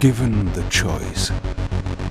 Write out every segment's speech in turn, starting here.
Given the choice,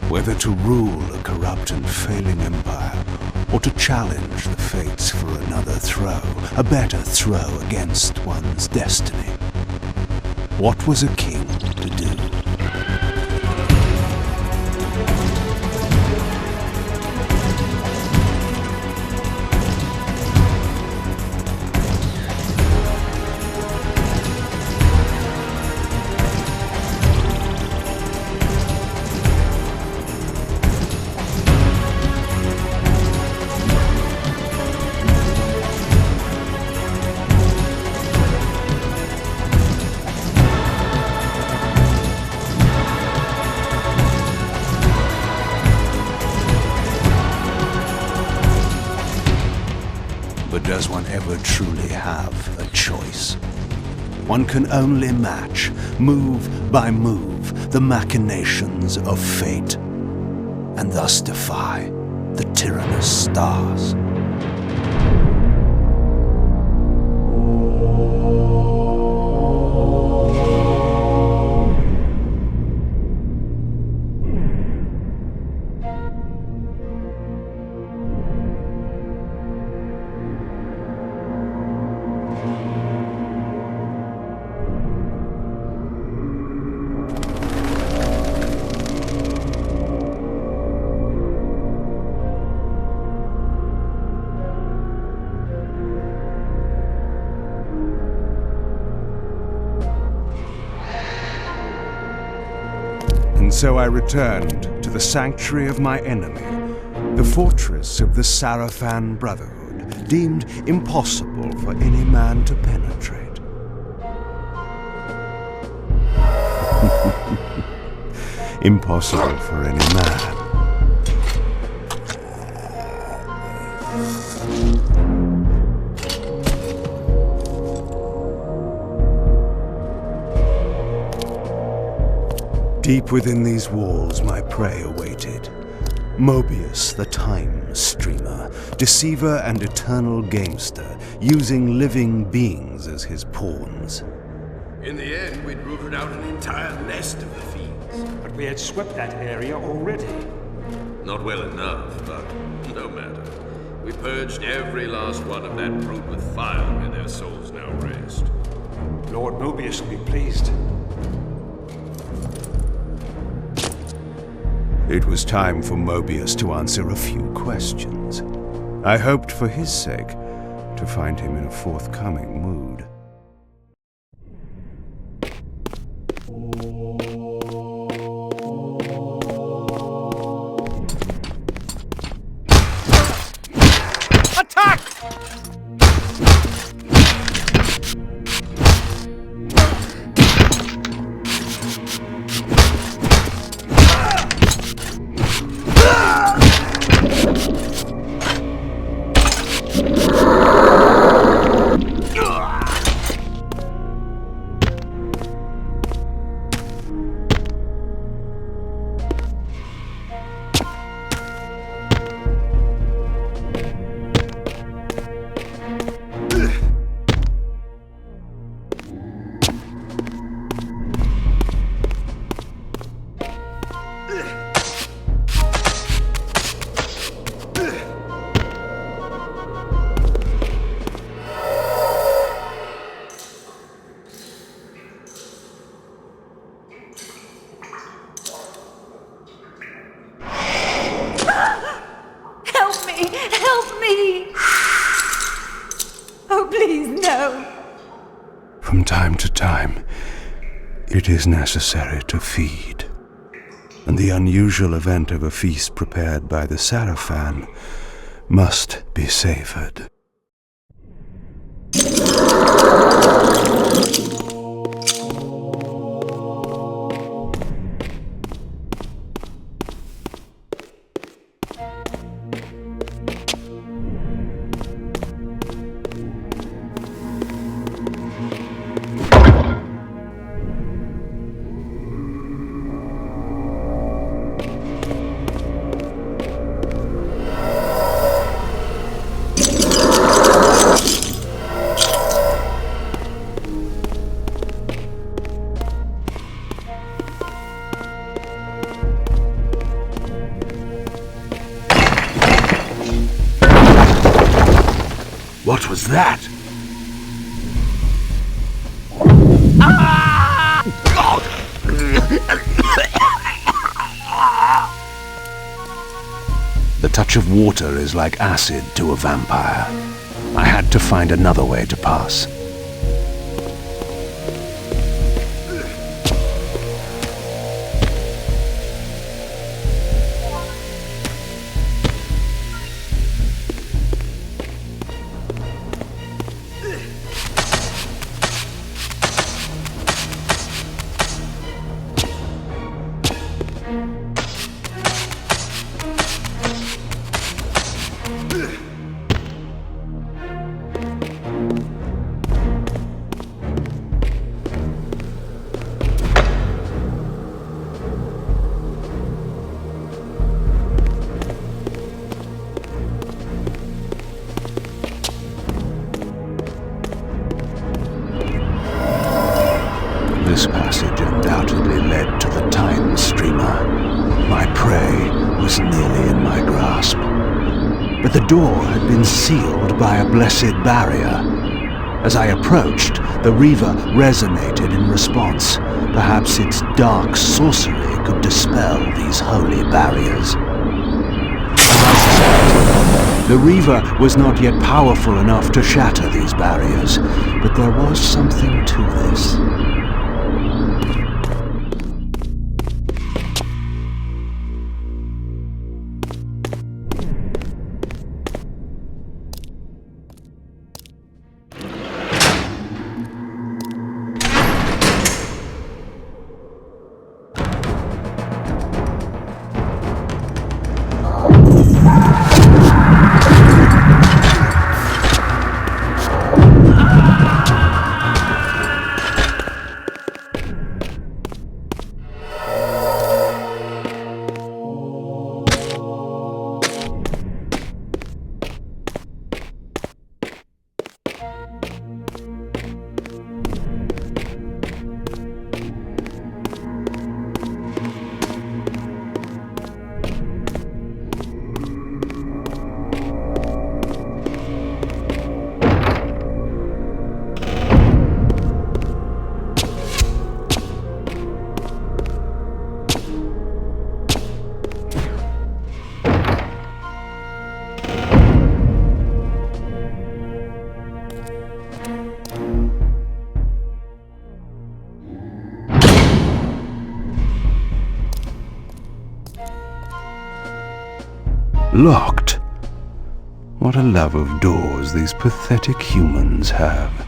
whether to rule a corrupt and failing empire, or to challenge the fates for another throw, a better throw against one's destiny, what was a king to do? But does one ever truly have a choice? One can only match, move by move, the machinations of fate, and thus defy the tyrannous stars. And so I returned to the sanctuary of my enemy, the fortress of the Sarafan Brotherhood, deemed impossible for any man to penetrate. Impossible for any man. Deep within these walls my prey awaited. Mobius, the time streamer, deceiver and eternal gamester, using living beings as his pawns. In the end, we'd rooted out an entire nest of the fiends. But we had swept that area already. Not well enough, but no matter. We purged every last one of that brood with fire, and their souls now rest. Lord Mobius will be pleased. It was time for Mobius to answer a few questions. I hoped for his sake to find him in a forthcoming mood. Attack! Help me! Oh, please, no! From time to time, it is necessary to feed. And the unusual event of a feast prepared by the Sarafan must be savored. What was that? The touch of water is like acid to a vampire. I had to find another way to pass. This passage undoubtedly led to the time streamer. My prey was nearly in my grasp. But the door had been sealed by a blessed barrier. As I approached, the Reaver resonated in response. Perhaps its dark sorcery could dispel these holy barriers. The Reaver was not yet powerful enough to shatter these barriers, but there was something to this. Locked. What a love of doors these pathetic humans have.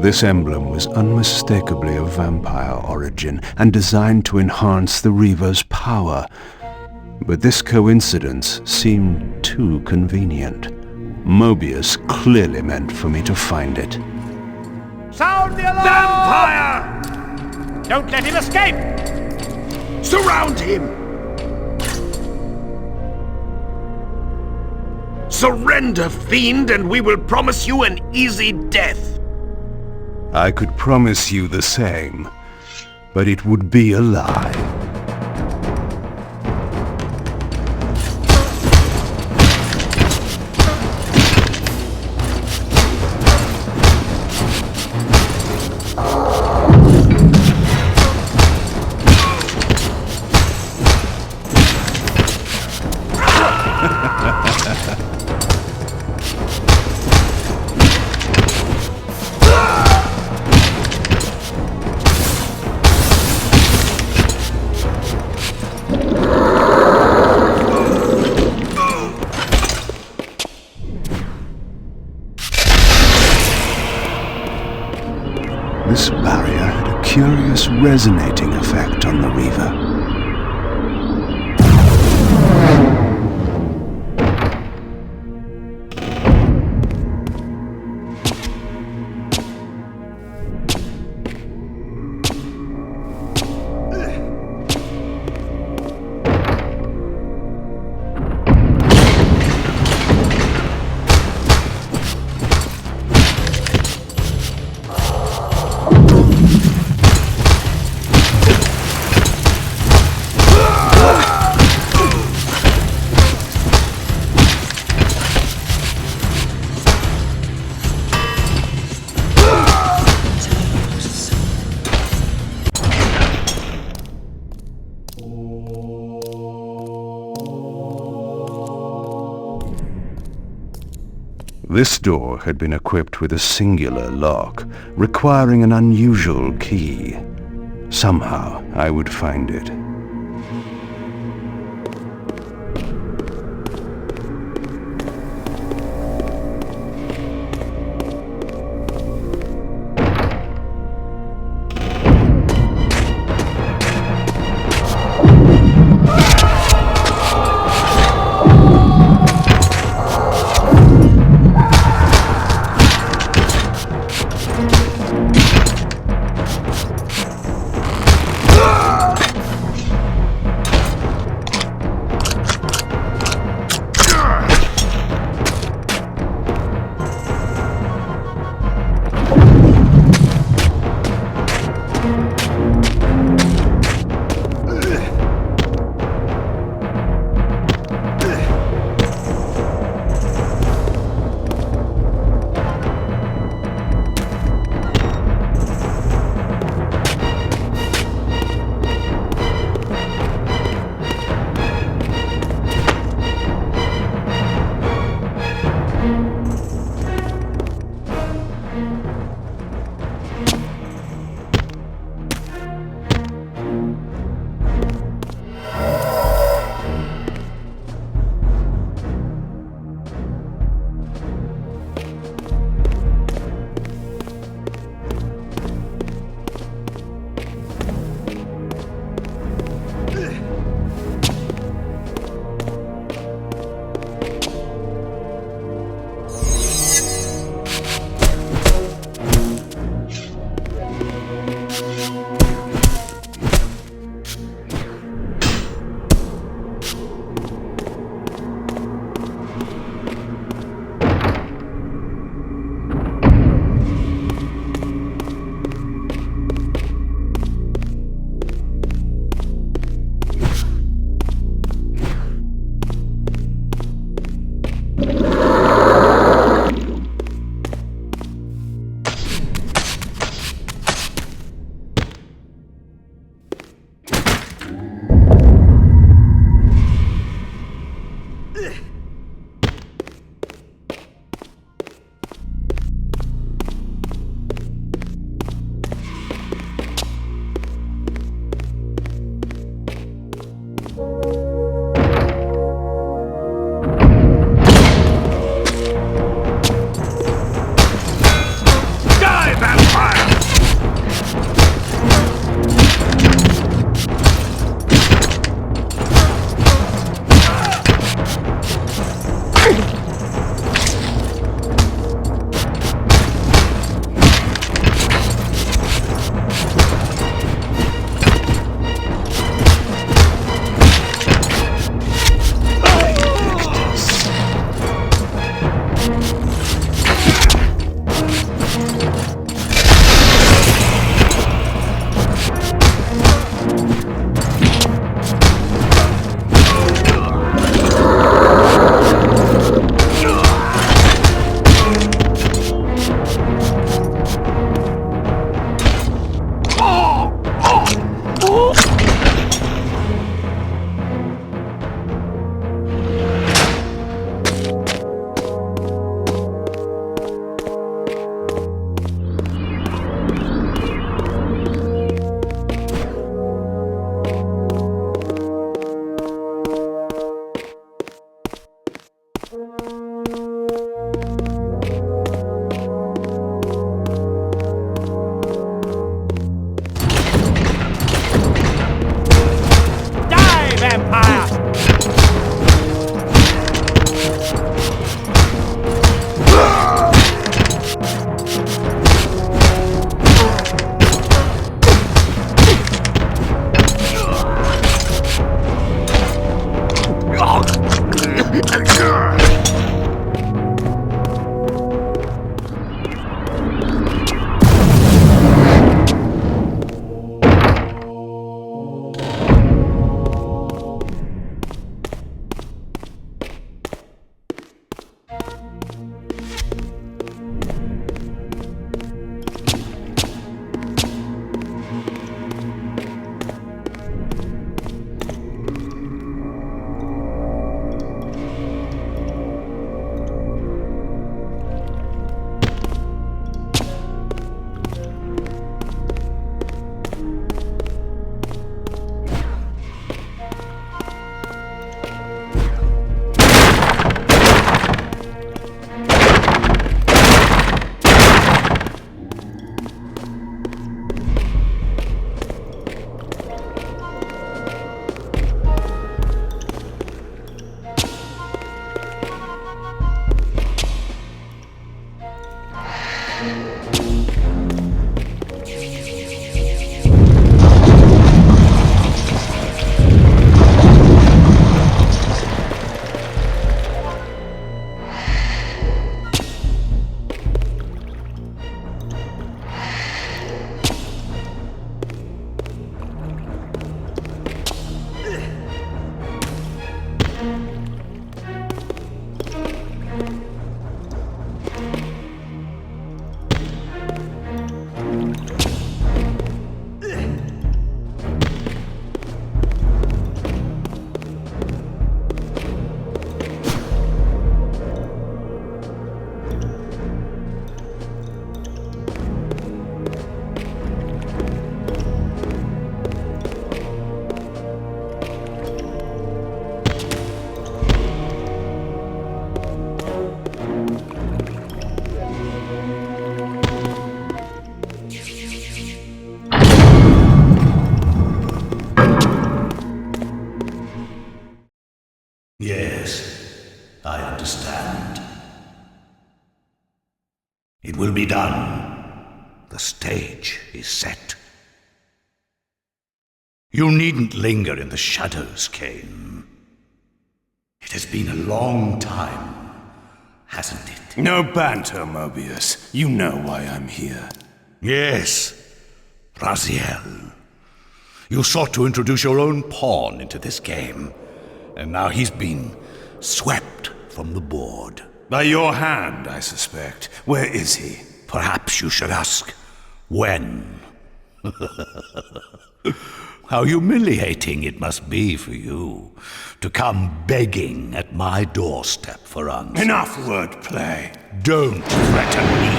This emblem was unmistakably of vampire origin and designed to enhance the Reaver's power. But this coincidence seemed too convenient. Mobius clearly meant for me to find it. Sound the alarm! Vampire! Don't let him escape! Surround him! Surrender, fiend, and we will promise you an easy death. I could promise you the same, but it would be a lie. This barrier had a curious resonating effect on the Reaver. This door had been equipped with a singular lock, requiring an unusual key. Somehow, I would find it. Die, vampire! Yes, I understand. It will be done. The stage is set. You needn't linger in the shadows, Kain. It has been a long time, hasn't it? No banter, Mobius. You know why I'm here. Yes, Raziel. You sought to introduce your own pawn into this game, and now he's been swept from the board. By your hand, I suspect. Where is he? Perhaps you should ask, when? How humiliating it must be for you to come begging at my doorstep for answers. Enough wordplay. Don't threaten me.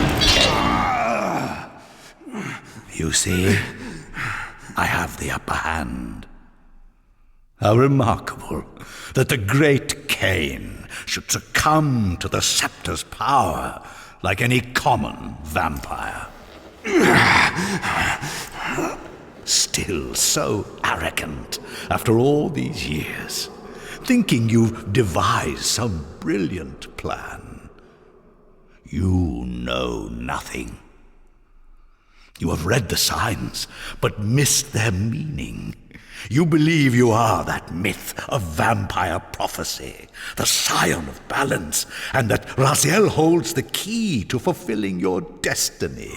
You see, I have the upper hand. How remarkable that the great Kain should succumb to the scepter's power like any common vampire. Still so arrogant after all these years, thinking you've devised some brilliant plan. You know nothing. You have read the signs, but missed their meaning. You believe you are that myth of vampire prophecy, the scion of balance, and that Raziel holds the key to fulfilling your destiny.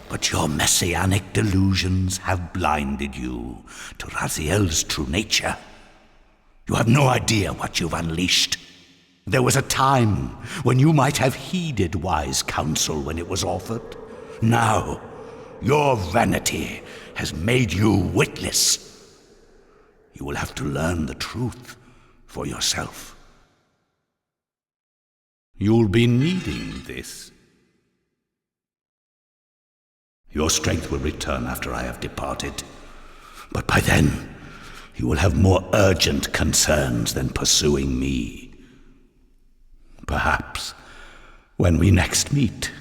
But your messianic delusions have blinded you to Raziel's true nature. You have no idea what you've unleashed. There was a time when you might have heeded wise counsel when it was offered. Now, your vanity has made you witless. You will have to learn the truth for yourself. You'll be needing this. Your strength will return after I have departed, but by then you will have more urgent concerns than pursuing me. When we next meet,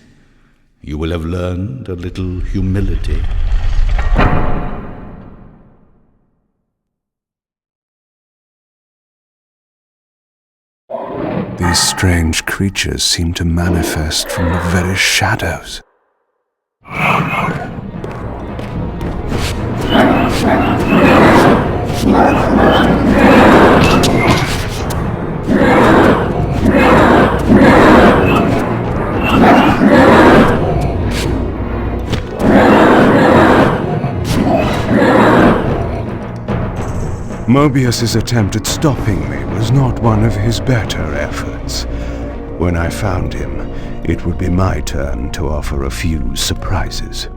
you will have learned a little humility. These strange creatures seem to manifest from the very shadows. Mobius's attempt at stopping me was not one of his better efforts. When I found him, it would be my turn to offer a few surprises.